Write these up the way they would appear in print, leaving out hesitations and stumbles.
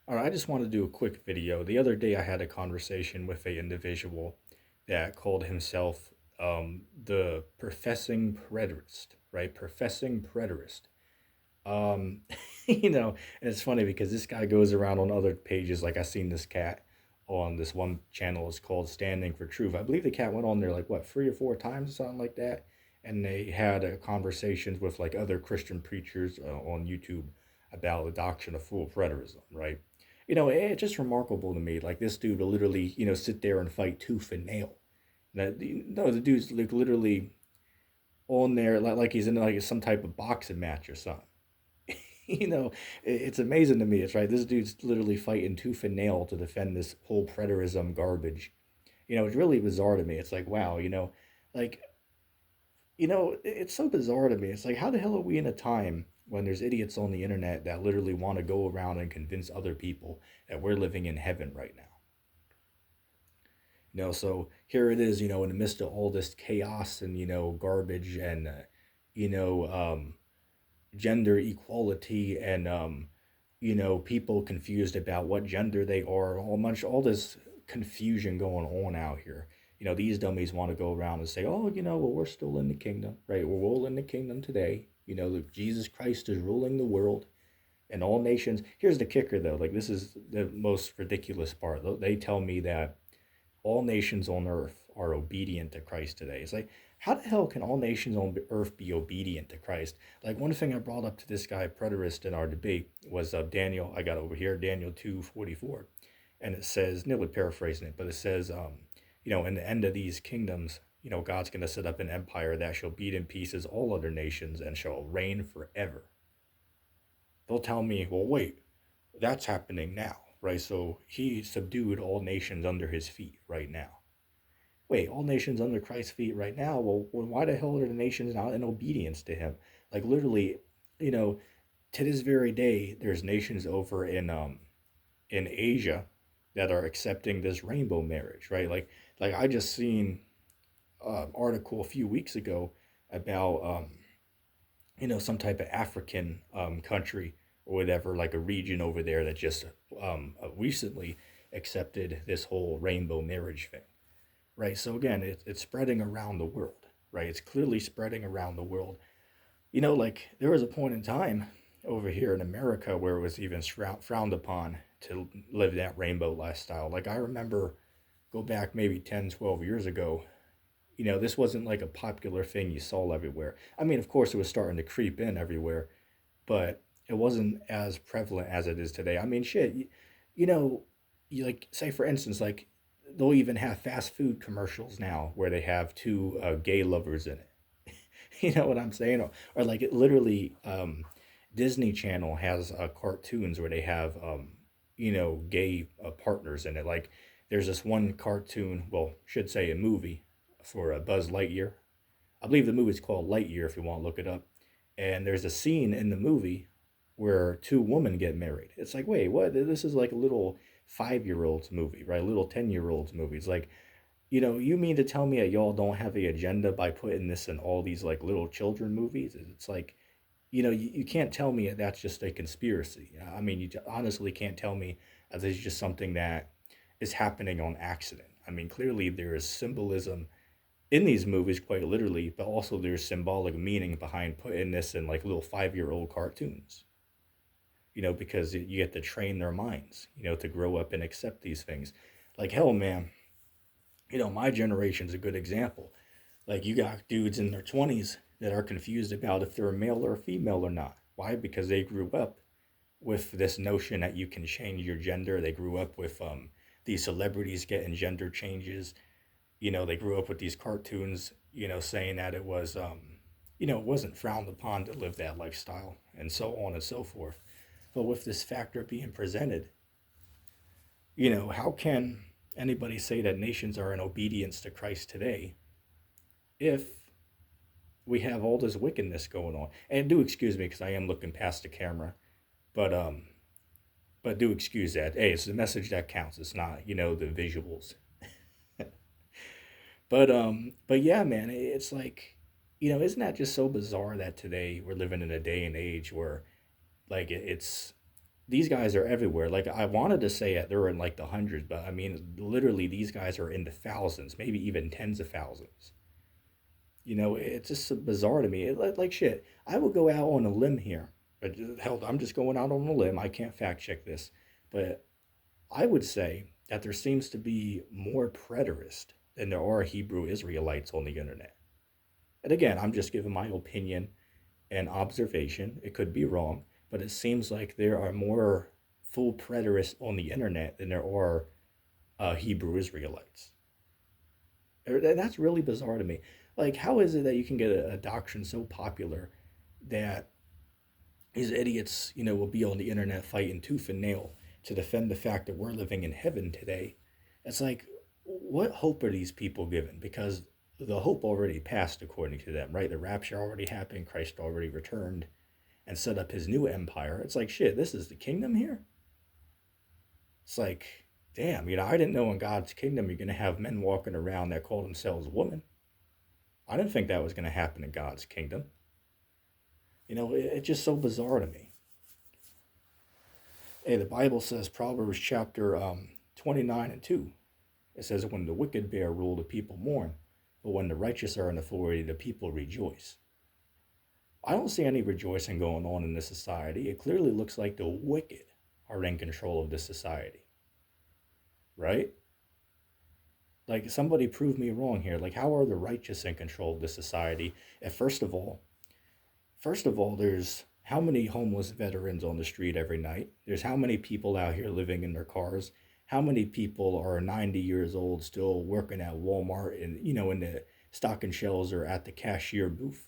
All right, I just want to do a quick video. The other day, I had a conversation with a individual that called himself the professing preterist, right? Professing preterist. Um, and it's funny because this guy goes around on other pages. Like I seen this cat on this one channel. It's called Standing for Truth. I believe the cat went on there like what 3 or 4 times or something like that, and they had conversations with like other Christian preachers on YouTube about the doctrine of full preterism, right? It's just remarkable to me. Like this dude will literally, sit there and fight tooth and nail. No, the dude's like literally on there like he's in like some type of boxing match or something. you know, it's amazing to me. It's right. This dude's literally fighting tooth and nail to defend this whole preterism garbage. It's really bizarre to me. It's like, wow, like, it's so bizarre to me. It's like, how the hell are we in a time when there's idiots on the internet that literally want to go around and convince other people that we're living in heaven right now? So here it is, in the midst of all this chaos and, garbage and, you know, um, gender equality and people confused about what gender they are, all this confusion going on out here. These dummies want to go around and say, oh, well, we're still in the kingdom, right? We're all in the kingdom today. Jesus Christ is ruling the world and all nations. Here's the kicker though, like this is the most ridiculous part. They tell me that all nations on earth are obedient to Christ today. It's like, how the hell can all nations on earth be obedient to Christ? Like one thing I brought up to this guy, preterist, in our debate was Daniel. I got over here, Daniel 2:44, and it says, nearly paraphrasing it, but it says, in the end of these kingdoms, God's going to set up an empire that shall beat in pieces all other nations and shall reign forever. They'll tell me, well, wait, that's happening now, right? So he subdued all nations under his feet right now. Wait, all nations under Christ's feet right now? Well, why the hell are the nations not in obedience to him? Like literally, you know, to this very day, there's nations over in Asia that are accepting this rainbow marriage, right? Like I just seen an article a few weeks ago about some type of African country or whatever, like a region over there that just recently accepted this whole rainbow marriage thing, right? So again, it's spreading around the world, right? It's clearly spreading around the world. Like there was a point in time over here in America where it was even frowned upon to live that rainbow lifestyle. Like I remember go back maybe 10, 12 years ago, this wasn't like a popular thing you saw everywhere. I mean, of course, it was starting to creep in everywhere, but it wasn't as prevalent as it is today. I mean, shit, you know, you like say for instance, like they'll even have fast food commercials now where they have two gay lovers in it. You know what I'm saying? Or like it literally, Disney Channel has cartoons where they have gay partners in it. Like there's this one cartoon, well, should say a movie for Buzz Lightyear. I believe the movie's called Lightyear if you want to look it up. And there's a scene in the movie where two women get married. It's like, wait, what? This is like a little 5-year-old's movie, right? A little 10-year-old's movie. It's like, you mean to tell me that y'all don't have the agenda by putting this in all these like little children movies? It's like, you can't tell me that that's just a conspiracy. I mean, you honestly can't tell me that this is just something that is happening on accident. I mean, clearly there is symbolism in these movies, quite literally, but also there's symbolic meaning behind putting this in like little 5-year-old cartoons. Because you get to train their minds, to grow up and accept these things. Like hell, man, my generation's a good example. Like you got dudes in their 20s that are confused about if they're a male or a female or not. Why? Because they grew up with this notion that you can change your gender. They grew up with these celebrities getting gender changes. They grew up with these cartoons, saying that it was, it wasn't frowned upon to live that lifestyle and so on and so forth. But with this factor being presented, how can anybody say that nations are in obedience to Christ today if we have all this wickedness going on? And do excuse me because I am looking past the camera, but do excuse that. Hey, it's the message that counts. It's not, the visuals. But yeah, man, it's like, isn't that just so bizarre that today we're living in a day and age where like it's these guys are everywhere. Like I wanted to say it, they're in like the hundreds, but I mean, literally, these guys are in the thousands, maybe even tens of thousands. It's just so bizarre to me. Like shit, I would go out on a limb here. But hell, I'm just going out on a limb. I can't fact check this, but I would say that there seems to be more preterists than there are Hebrew Israelites on the internet. And again, I'm just giving my opinion and observation. It could be wrong, but it seems like there are more full preterists on the internet than there are Hebrew Israelites. And that's really bizarre to me. Like, how is it that you can get a doctrine so popular that these idiots, will be on the internet fighting tooth and nail to defend the fact that we're living in heaven today? It's like, what hope are these people given? Because the hope already passed, according to them, right? The rapture already happened, Christ already returned and set up his new empire. It's like, shit, this is the kingdom here? It's like, damn, I didn't know in God's kingdom you're going to have men walking around that call themselves women. I didn't think that was going to happen in God's kingdom. It's just so bizarre to me. Hey, the Bible says, Proverbs chapter 29 and 2. It says, when the wicked bear rule, the people mourn, but when the righteous are in authority, the people rejoice. I don't see any rejoicing going on in this society. It clearly looks like the wicked are in control of this society, right? Like, somebody prove me wrong here. Like, how are the righteous in control of this society? And first of all, there's how many homeless veterans on the street every night? There's how many people out here living in their cars? How many people are 90 years old still working at Walmart and, in the stocking shelves or at the cashier booth,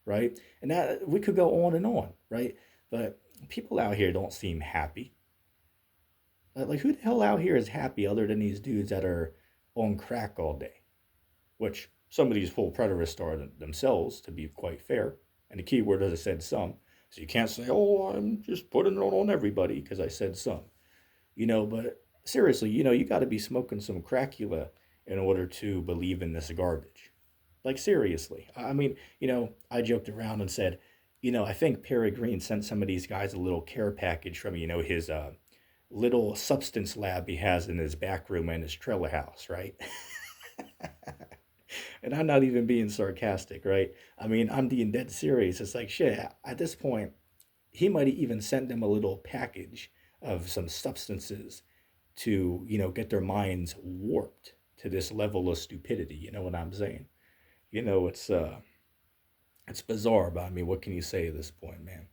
right? And that we could go on and on, right? But people out here don't seem happy. Like who the hell out here is happy other than these dudes that are on crack all day? Which some of these full preterists are themselves, to be quite fair. And the key word, as I said, some. So you can't say, oh, I'm just putting it on everybody because I said some. But seriously, you got to be smoking some crackula in order to believe in this garbage. Like, seriously. I mean, I joked around and said, I think Perry Green sent some of these guys a little care package from, his little substance lab he has in his back room in his trailer house, right? And I'm not even being sarcastic, right? I mean, I'm being dead serious. It's like, shit, at this point, he might even send them a little package of some substances to, get their minds warped to this level of stupidity. You know what I'm saying? It's bizarre, but I mean, what can you say at this point, man?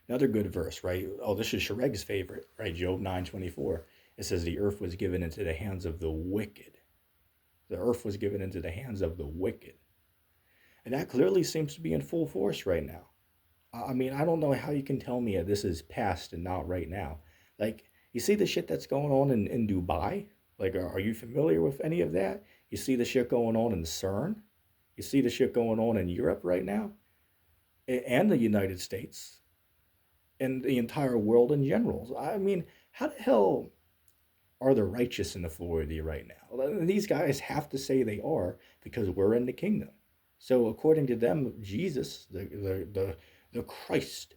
Another good verse, right? Oh, this is Shareg's favorite, right? Job 9:24. It says the earth was given into the hands of the wicked. The earth was given into the hands of the wicked. And that clearly seems to be in full force right now. I mean, I don't know how you can tell me that this is past and not right now. Like, you see the shit that's going on in Dubai? Like, are you familiar with any of that? You see the shit going on in CERN? You see the shit going on in Europe right now? And the United States? And the entire world in general. I mean, how the hell are the righteous in authority right now? These guys have to say they are because we're in the kingdom. So according to them, Jesus, the Christ,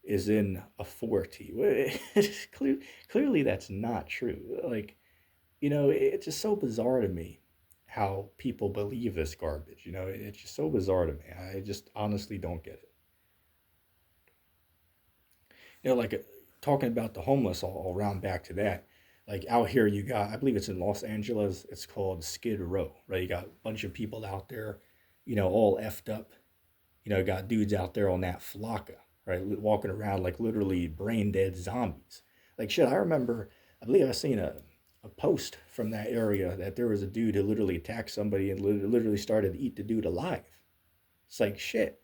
is in authority. Clearly, that's not true. Like, it's just so bizarre to me how people believe this garbage. It's just so bizarre to me. I just honestly don't get it. Like talking about the homeless, I'll round back to that. Like out here, you got, I believe it's in Los Angeles, it's called Skid Row, right? You got a bunch of people out there, all effed up. You got dudes out there on that flocka, right? Walking around like literally brain dead zombies. Like shit, I remember, I believe I seen a post from that area that there was a dude who literally attacked somebody and literally started to eat the dude alive. It's like shit.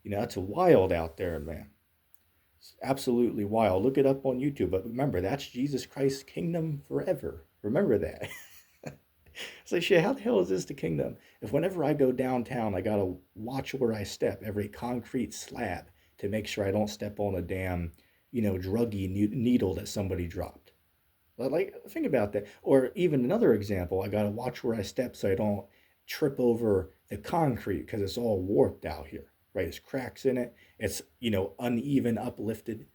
That's wild out there, man. It's absolutely wild. Look it up on YouTube. But remember, that's Jesus Christ's kingdom forever. Remember that. It's like, shit, how the hell is this the kingdom? If whenever I go downtown, I gotta watch where I step, every concrete slab, to make sure I don't step on a damn, druggy needle that somebody dropped. Like, think about that. Or even another example, I gotta watch where I step so I don't trip over the concrete because it's all warped out here, right? There's cracks in it. It's, uneven, uplifted.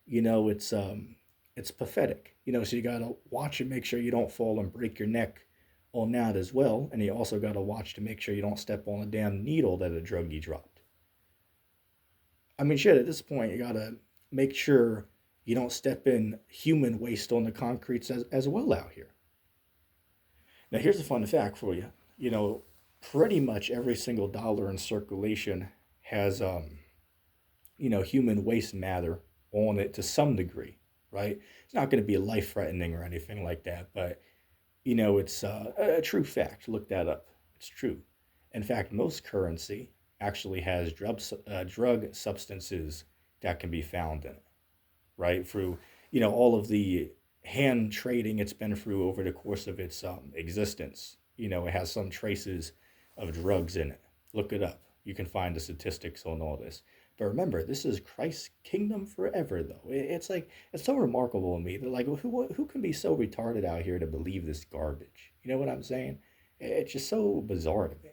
It's pathetic. So you gotta watch and make sure you don't fall and break your neck on that as well. And you also gotta watch to make sure you don't step on a damn needle that a druggie dropped. I mean, shit, at this point, you gotta make sure you don't step in human waste on the concretes as well out here. Now, here's a fun fact for you. You know, pretty much every single dollar in circulation has, human waste matter on it to some degree, right? It's not going to be life threatening or anything like that, but, it's a true fact. Look that up. It's true. In fact, most currency actually has drug substances that can be found in it, right? Through, all of the hand trading it's been through over the course of its existence. It has some traces of drugs in it. Look it up. You can find the statistics on all this. But remember, this is Christ's kingdom forever, though. It's like, it's so remarkable to me that, like, who can be so retarded out here to believe this garbage? You know what I'm saying? It's just so bizarre to me.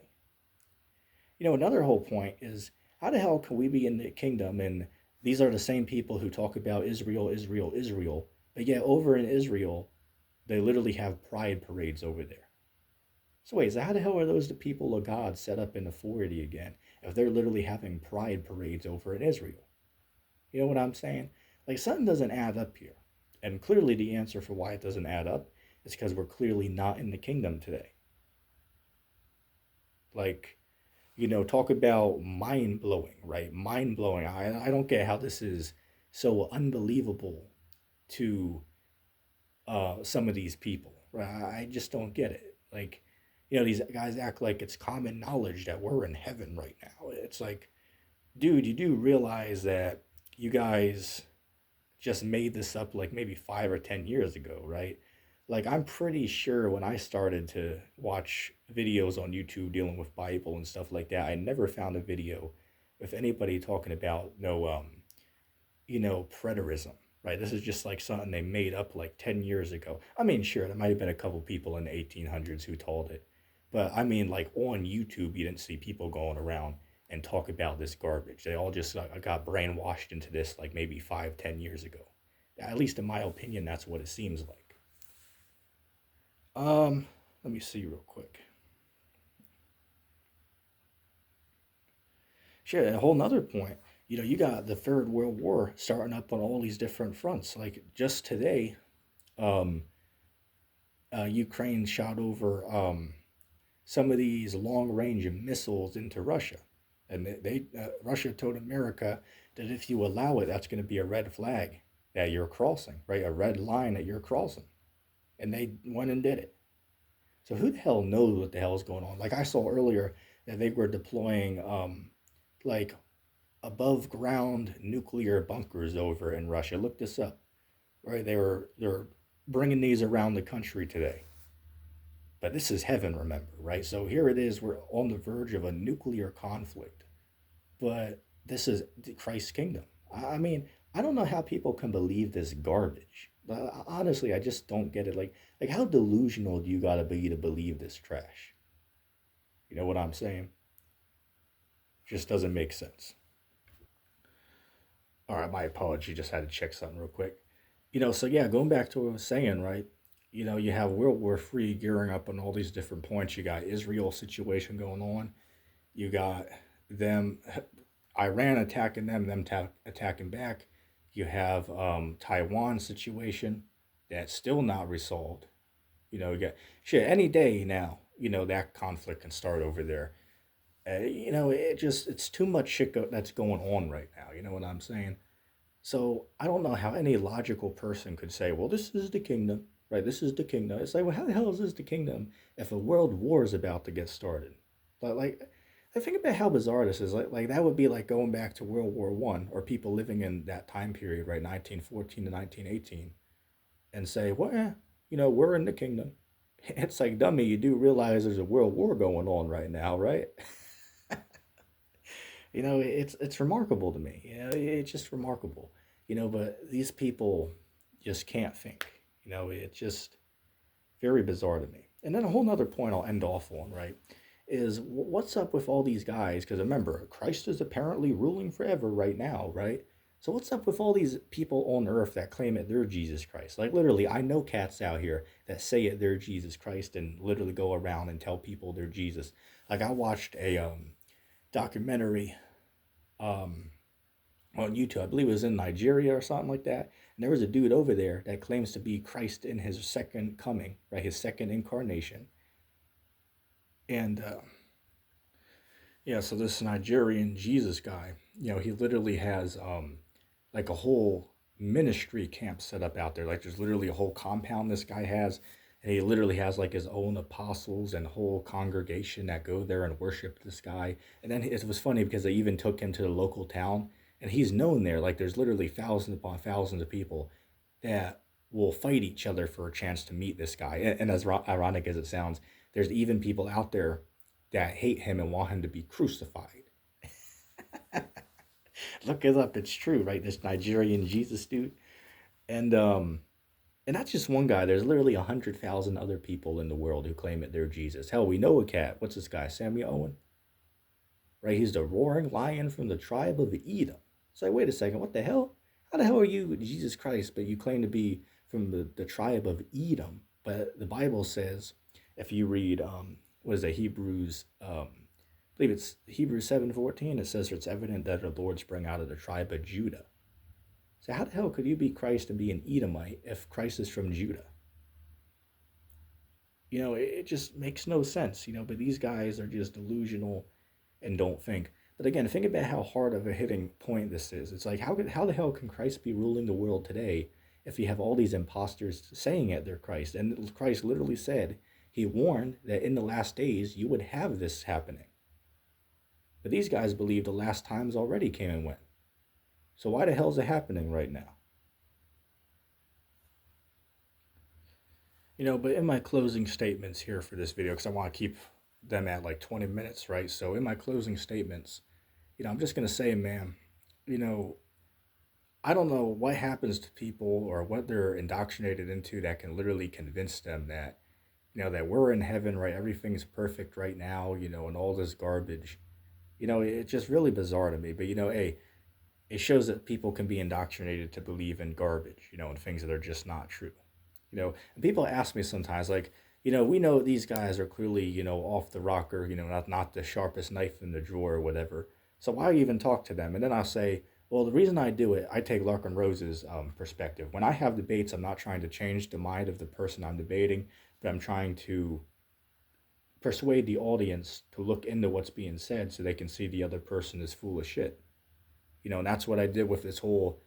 Another whole point is how the hell can we be in the kingdom and these are the same people who talk about Israel, Israel, Israel, but yet over in Israel, they literally have pride parades over there. So wait, so how the hell are those the people of God set up in authority again if they're literally having pride parades over in Israel? You know what I'm saying? Like something doesn't add up here. And clearly the answer for why it doesn't add up is because we're clearly not in the kingdom today. Like, talk about mind blowing, right? Mind blowing. I don't get how this is so unbelievable to some of these people. Right? I just don't get it. Like, these guys act like it's common knowledge that we're in heaven right now. It's like, dude, you do realize that you guys just made this up like maybe 5 or 10 years ago, right? Like, I'm pretty sure when I started to watch videos on YouTube dealing with Bible and stuff like that, I never found a video with anybody talking about no, preterism, right? This is just like something they made up like 10 years ago. I mean, sure, there might have been a couple people in the 1800s who told it, but I mean, like on YouTube, you didn't see people going around and talk about this garbage. They all just got brainwashed into this like maybe 5, 10 years ago. At least in my opinion, that's what it seems like. Um, Let me see real quick. Sure, a whole nother point. You got the Third World War starting up on all these different fronts. Like just today, um, Ukraine shot over some of these long-range missiles into Russia, and Russia told America that if you allow it, that's going to be a red flag that you're crossing, right? A red line that you're crossing, and they went and did it. So who the hell knows what the hell is going on? Like I saw earlier that they were deploying like above ground nuclear bunkers over in Russia. Look this up, right? They're bringing these around the country today. But this is heaven, remember, right? So here it is. We're on the verge of a nuclear conflict, but this is Christ's kingdom. I mean, I don't know how people can believe this garbage. Honestly, I just don't get it. Like how delusional do you gotta be to believe this trash? You know what I'm saying? Just doesn't make sense. All right, my apology. Just had to check something real quick. So yeah, going back to what I was saying, right? You have World War III gearing up on all these different points. You got Israel situation going on. You got them, Iran attacking them attacking back. You have Taiwan situation that's still not resolved. You got shit any day now. That conflict can start over there. It's too much shit that's going on right now. You know what I'm saying? So I don't know how any logical person could say, well, this is the kingdom, right? This is the kingdom. It's like, well, how the hell is this the kingdom if a world war is about to get started? Like I think about how bizarre this is. Like that would be like going back to World War I or people living in that time period, right, 1914 to 1918, and say, well, we're in the kingdom. It's like, dummy, you do realize there's a world war going on right now, right? It's remarkable to me. It's just remarkable. But these people just can't think. It's just very bizarre to me. And then a whole nother point I'll end off on, right, is what's up with all these guys? Because remember, Christ is apparently ruling forever right now, right? So what's up with all these people on earth that claim that they're Jesus Christ? Like literally, I know cats out here that say it they're Jesus Christ and literally go around and tell people they're Jesus. Like I watched a documentary um on YouTube. I believe it was in Nigeria or something like that. And there was a dude over there that claims to be Christ in his second coming, right? His second incarnation. And yeah, so this Nigerian Jesus guy, he literally has like a whole ministry camp set up out there. Like there's literally a whole compound this guy has, and he literally has like his own apostles and whole congregation that go there and worship this guy. And then it was funny because they even took him to the local town, and he's known there. Like there's literally thousands upon thousands of people that will fight each other for a chance to meet this guy. And as ironic as it sounds, there's even people out there that hate him and want him to be crucified. Look it up; it's true, right? This Nigerian Jesus dude, and and that's just one guy. There's literally 100,000 other people in the world who claim that they're Jesus. Hell, we know a cat. What's this guy? Samuel Owen, right? He's the roaring lion from the tribe of Edom. It's like, wait a second, what the hell? How the hell are you Jesus Christ, but you claim to be from the tribe of Edom? But the Bible says, if you read, what is it, Hebrews, I believe it's Hebrews 7:14, it says it's evident that the Lord sprang out of the tribe of Judah. So how the hell could you be Christ and be an Edomite if Christ is from Judah? It just makes no sense, but these guys are just delusional and don't think. But again, think about how hard of a hitting point this is. It's like, how the hell can Christ be ruling the world today if you have all these imposters saying it they're Christ? And Christ literally said, he warned that in the last days you would have this happening. But these guys believe the last times already came and went. So why the hell is it happening right now? But in my closing statements here for this video, because I want to keep them at like 20 minutes, right? So in my closing statements, I'm just going to say, man, you know, I don't know what happens to people or what they're indoctrinated into that can literally convince them that, that we're in heaven, right? Everything's perfect right now, and all this garbage. It's just really bizarre to me. But, hey, it shows that people can be indoctrinated to believe in garbage, and things that are just not true. And people ask me sometimes, like, we know these guys are clearly, off the rocker, not the sharpest knife in the drawer or whatever. So why even talk to them? And then I'll say, well, the reason I do it, I take Lark and Rose's perspective. When I have debates, I'm not trying to change the mind of the person I'm debating, but I'm trying to persuade the audience to look into what's being said so they can see the other person is full of shit. And that's what I did with this whole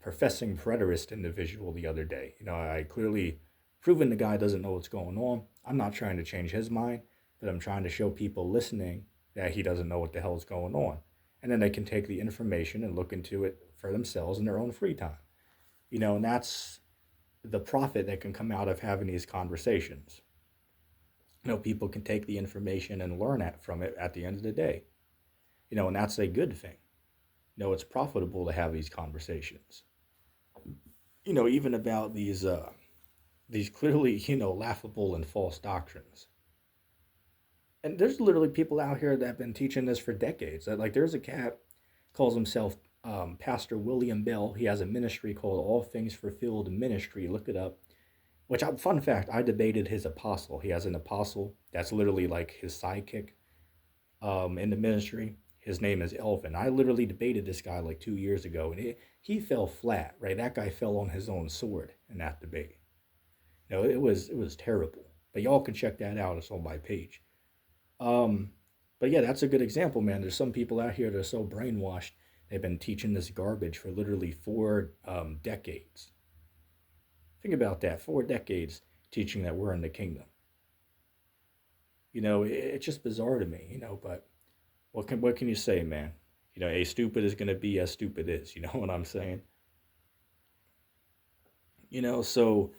professing preterist individual the other day. I clearly proven the guy doesn't know what's going on. I'm not trying to change his mind, but I'm trying to show people listening that he doesn't know what the hell is going on. And then they can take the information and look into it for themselves in their own free time. And that's the profit that can come out of having these conversations. People can take the information and learn from it at the end of the day. And that's a good thing. It's profitable to have these conversations. Even about these clearly, laughable and false doctrines. And there's literally people out here that have been teaching this for decades. Like there's a cat, calls himself Pastor William Bell. He has a ministry called All Things Fulfilled Ministry. Look it up. Fun fact, I debated his apostle. He has an apostle that's literally like his sidekick in the ministry. His name is Elvin. I literally debated this guy like 2 years ago, and he fell flat, right? That guy fell on his own sword in that debate. It was terrible. But y'all can check that out. It's on my page. But yeah, that's a good example, man. There's some people out here that are so brainwashed. They've been teaching this garbage for literally 4 decades. Think about that. 4 decades teaching that we're in the kingdom. It's just bizarre to me, but what can you say, man? A stupid is going to be as stupid is. You know what I'm saying? So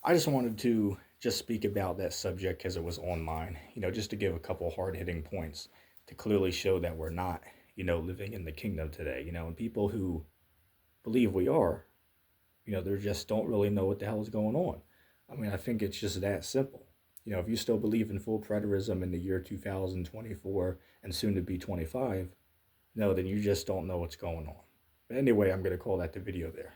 I just wanted to just speak about that subject because it was on mine, just to give a couple hard-hitting points to clearly show that we're not, living in the kingdom today, and people who believe we are, they just don't really know what the hell is going on. I mean, I think it's just that simple. If you still believe in full preterism in the year 2024 and soon to be 25, then you just don't know what's going on. But anyway, I'm gonna call that the video there.